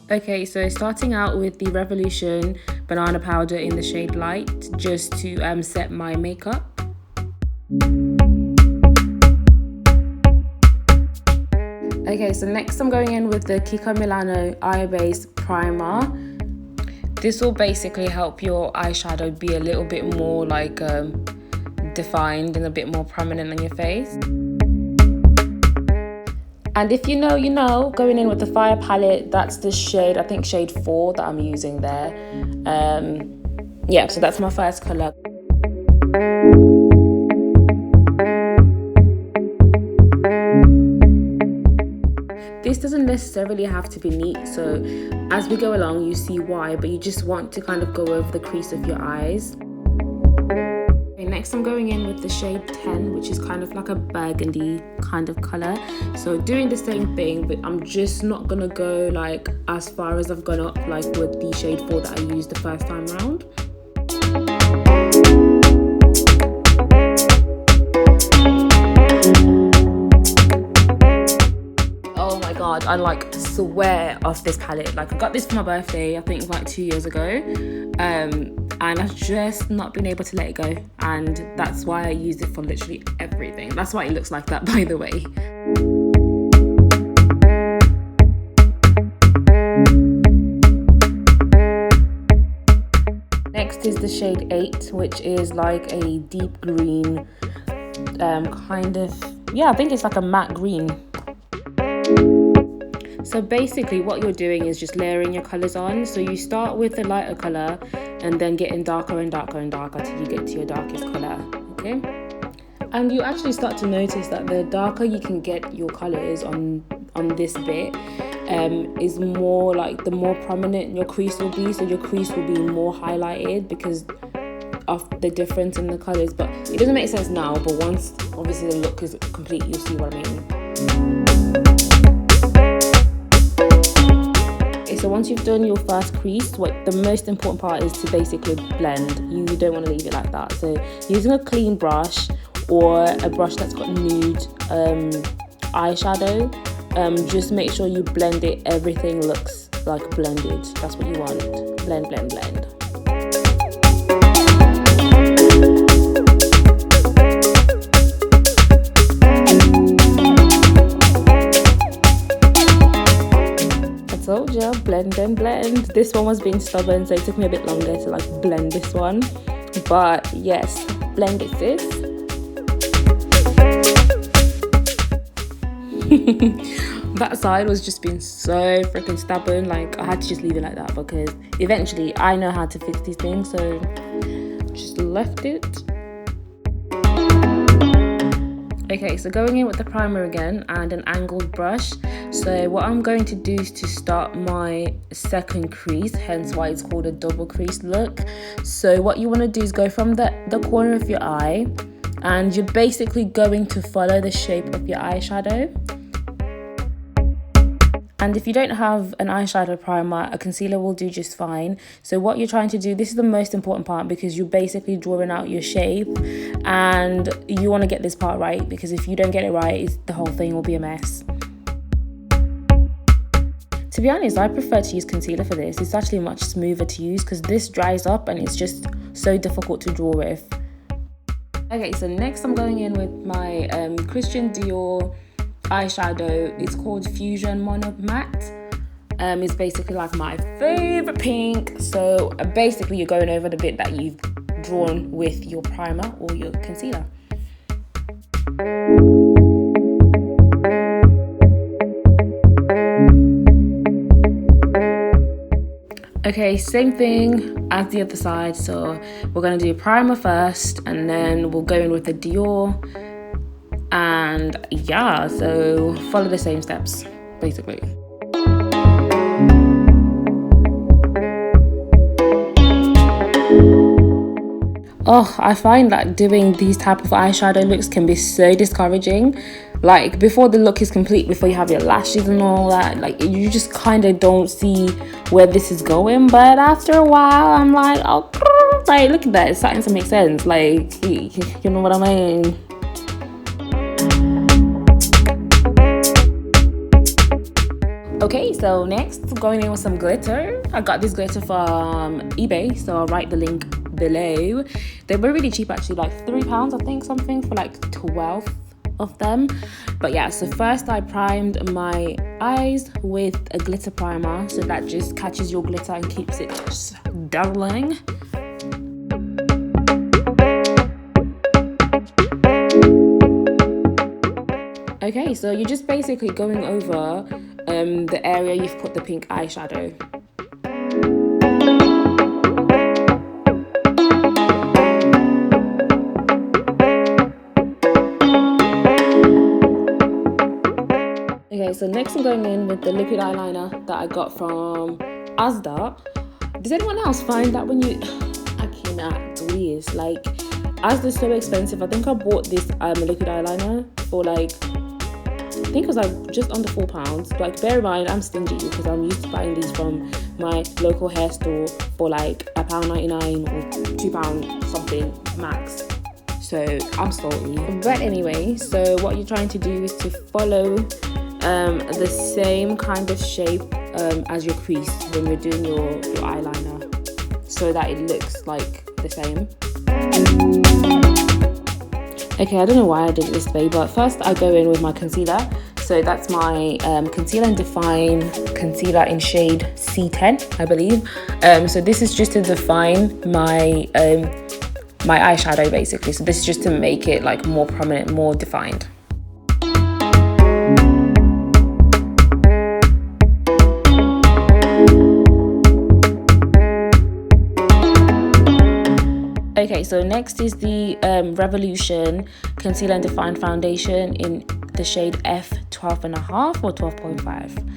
Okay, so starting out with the Revolution banana powder in the shade Light, just to set my makeup. Okay, so next I'm going in with the KIKO Milano Eye Base Primer. This will basically help your eyeshadow be a little bit more like defined and a bit more prominent on your face. And if you know, you know, going in with the Fire palette, that's the shade, I think shade 4 that I'm using there. Yeah, so that's my first colour. This doesn't necessarily have to be neat, so as we go along you see why, but you just want to kind of go over the crease of your eyes. Okay, next I'm going in with the shade 10, which is kind of like a burgundy kind of colour. So doing the same thing, but I'm just not gonna go like as far as I've gone up like with the shade 4 that I used the first time round. Oh my god, I like swear off this palette. Like I got this for my birthday, I think it was like 2 years ago. And I've just not been able to let it go, and that's why I use it for literally everything. That's why it looks like that, by the way. Next is the shade 8, which is like a deep green, kind of, yeah, I think it's like a matte green. So basically what you're doing is just layering your colours on. So you start with the lighter colour and then getting darker and darker and darker till you get to your darkest colour, okay? And you actually start to notice that the darker you can get your colours on this bit, is more like the more prominent your crease will be. So your crease will be more highlighted because of the difference in the colours. But it doesn't make sense now, but once obviously the look is complete, you'll see what I mean. So once you've done your first crease, the most important part is to basically blend. You don't want to leave it like that. So using a clean brush or a brush that's got nude eyeshadow, just make sure you blend it. Everything looks like blended. That's what you want. Blend, blend, blend. Told you, blend and blend. This one was being stubborn, so it took me a bit longer to like blend this one, but yes, blend it, sis. That side was just being so freaking stubborn, like I had to just leave it like that because eventually I know how to fix these things, so just left it. Okay, so going in with the primer again and an angled brush. So what I'm going to do is to start my second crease, hence why it's called a double crease look. So what you want to do is go from the corner of your eye, and you're basically going to follow the shape of your eyeshadow. And if you don't have an eyeshadow primer, a concealer will do just fine. So what you're trying to do, this is the most important part because you're basically drawing out your shape, and you want to get this part right because if you don't get it right, the whole thing will be a mess. To be honest, I prefer to use concealer for this. It's actually much smoother to use because this dries up and it's just so difficult to draw with. Okay, so next I'm going in with my Christian Dior eyeshadow. It's called Fusion Mono Matte. It's basically like my favorite pink. So basically you're going over the bit that you've drawn with your primer or your concealer. Okay, same thing as the other side. So we're going to do primer first and then we'll go in with the Dior. And yeah, so follow the same steps basically. Oh, I find that doing these type of eyeshadow looks can be so discouraging. Like before the look is complete, before you have your lashes and all that, like you just kind of don't see where this is going. But after a while, I'm like, oh, like look at that, it's starting to make sense. Like, you know what I mean? Okay, so next, going in with some glitter. I got this glitter from eBay, so I'll write the link below. They were really cheap actually, like £3 I think, something, for like 12 of them. But yeah, so first I primed my eyes with a glitter primer, so that just catches your glitter and keeps it dazzling. Okay, so you're just basically going over the area you've put the pink eyeshadow. Okay, so next I'm going in with the liquid eyeliner that I got from Asda. Does anyone else find that when you... I cannot do this. Like, Asda's so expensive. I think I bought this liquid eyeliner for like... I think it was like just under £4. Like, bear in mind, I'm stingy because I'm used to buying these from my local hair store for like £1.99 or £2 something max. So I'm salty. But anyway, so what you're trying to do is to follow the same kind of shape as your crease when you're doing your eyeliner, so that it looks like the same. Okay, I don't know why I did it this way, but first I go in with my concealer. So that's my Conceal Define concealer in shade C10, I believe. So this is just to define my my eyeshadow basically. So this is just to make it like more prominent, more defined. Okay, so next is the Revolution Conceal and Define Foundation in the shade F12.5 or 12.5.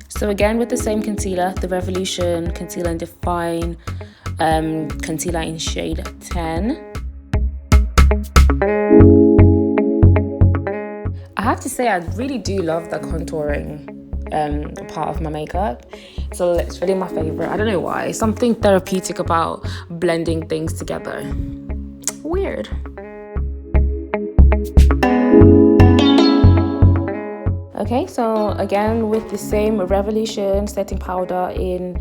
So again, with the same concealer, the Revolution Conceal and Define concealer in shade 10. I have to say, I really do love the contouring part of my makeup. So it's really my favorite. I don't know why. Something therapeutic about blending things together. Weird. Okay, so again with the same Revolution setting powder in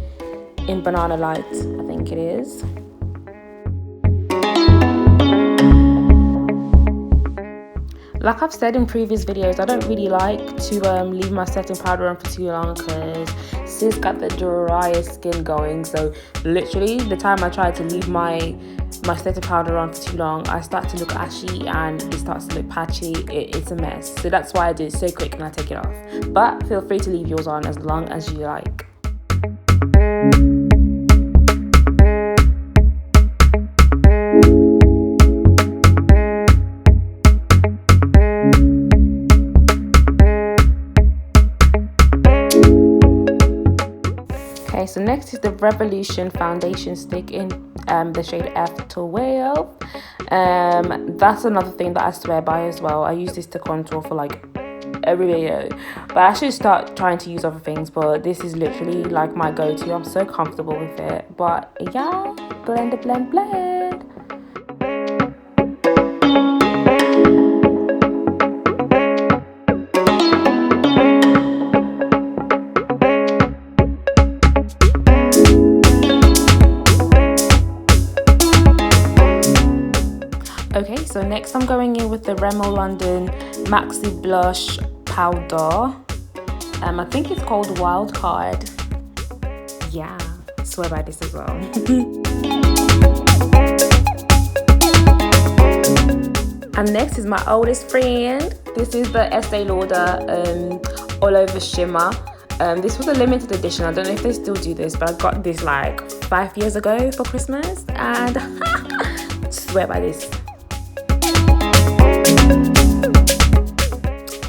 Banana Light, I think it is. Like I've said in previous videos, I don't really like to leave my setting powder on for too long because Sis got the driest skin going. So literally the time I try to leave my setting powder on for too long, I start to look ashy and it starts to look patchy. It's a mess. So that's why I do it so quick and I take it off. But feel free to leave yours on as long as you like. Okay, so next is the Revolution foundation stick in the shade F12. That's another thing that I swear by as well. I use this to contour for like every video, but I should start trying to use other things, but this is literally like my go-to. I'm so comfortable with it. But yeah, blend, blend, blend. Okay, so next I'm going in with the Rimmel London Maxi Blush Powder. I think it's called Wild Card. Yeah, swear by this as well. And next is my oldest friend. This is the Estee Lauder All Over Shimmer. This was a limited edition. I don't know if they still do this, but I got this like 5 years ago for Christmas and swear by this.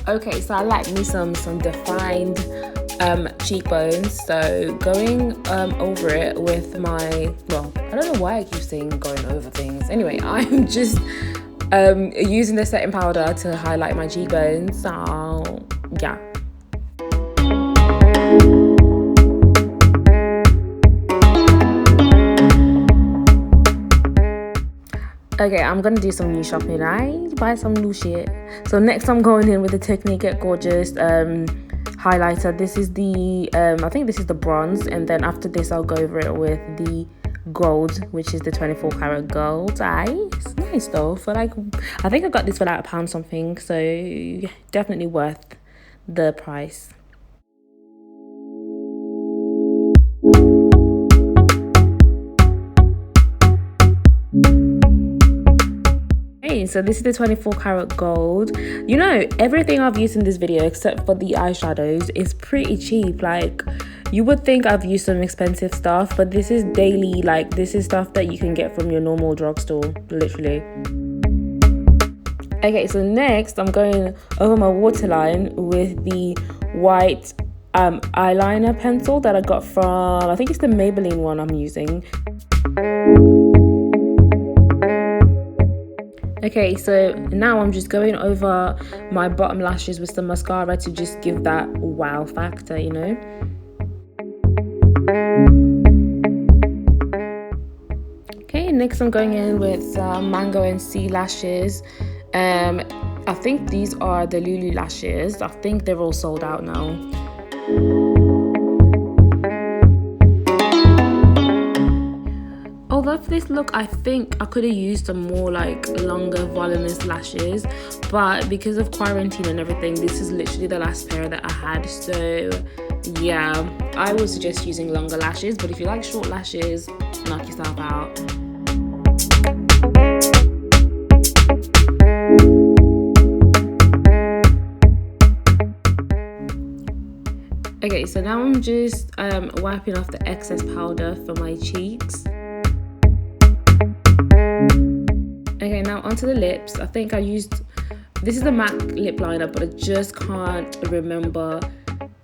Okay, so I like me some defined cheekbones, so going over it with my, well, I don't know why I keep saying going over things. Anyway, I'm just using the setting powder to highlight my cheekbones, so yeah. Okay, I'm gonna do some new shopping, right? Buy some new shit. So next I'm going in with the Technic Get Gorgeous highlighter. This is the I think this is the bronze, and then after this I'll go over it with the gold, which is the 24 karat gold. It's nice though. For like, I think I got this for like £1 something, so definitely worth the price. So this is the 24 karat gold. You know, everything I've used in this video except for the eyeshadows is pretty cheap. Like, you would think I've used some expensive stuff, but this is daily, like this is stuff that you can get from your normal drugstore, literally. Okay, so next I'm going over my waterline with the white eyeliner pencil that I got from, I think it's the Maybelline one I'm using. Okay, so now I'm just going over my bottom lashes with some mascara to just give that wow factor, you know. Okay, next I'm going in with Mango and Sea lashes. I think these are the Lulu lashes. I think they're all sold out now. Although for this look, I think I could have used some more like longer voluminous lashes, but because of quarantine and everything, this is literally the last pair that I had. So yeah, I would suggest using longer lashes, but if you like short lashes, knock yourself out. Okay, so now I'm just wiping off the excess powder for my cheeks. Okay, now onto the lips. I think I used, this is the MAC lip liner, but I just can't remember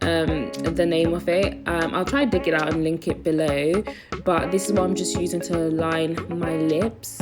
the name of it. I'll try to dig it out and link it below, but this is what I'm just using to line my lips.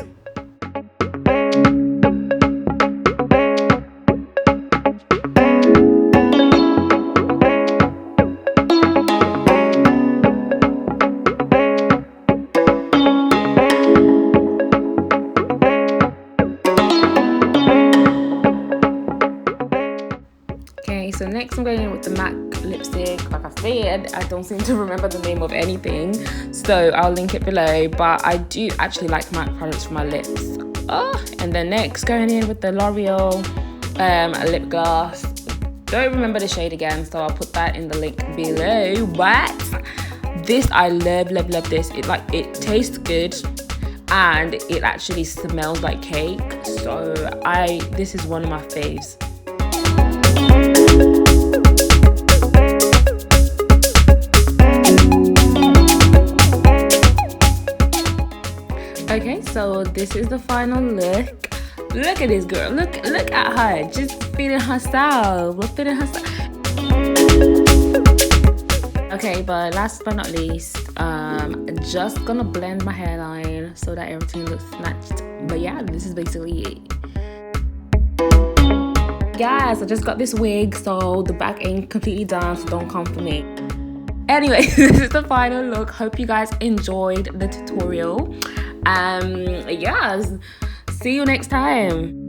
So next I'm going in with the MAC lipstick. Like I said, I don't seem to remember the name of anything, so I'll link it below, but I do actually like MAC products for my lips. And then next going in with the L'Oreal lip gloss. Don't remember the shade again, so I'll put that in the link below. But this, I love this. It tastes good and it actually smells like cake, so this is one of my faves. Okay, so this is the final look. Look at this girl. Look at her. Just feeling herself. We're feeling herself. Okay, but last but not least, just gonna blend my hairline so that everything looks snatched. But yeah, this is basically it. Guys, I just got this wig, so the back ain't completely done, so don't come for me. Anyway, this is the final look. Hope you guys enjoyed the tutorial. Yeah, see you next time.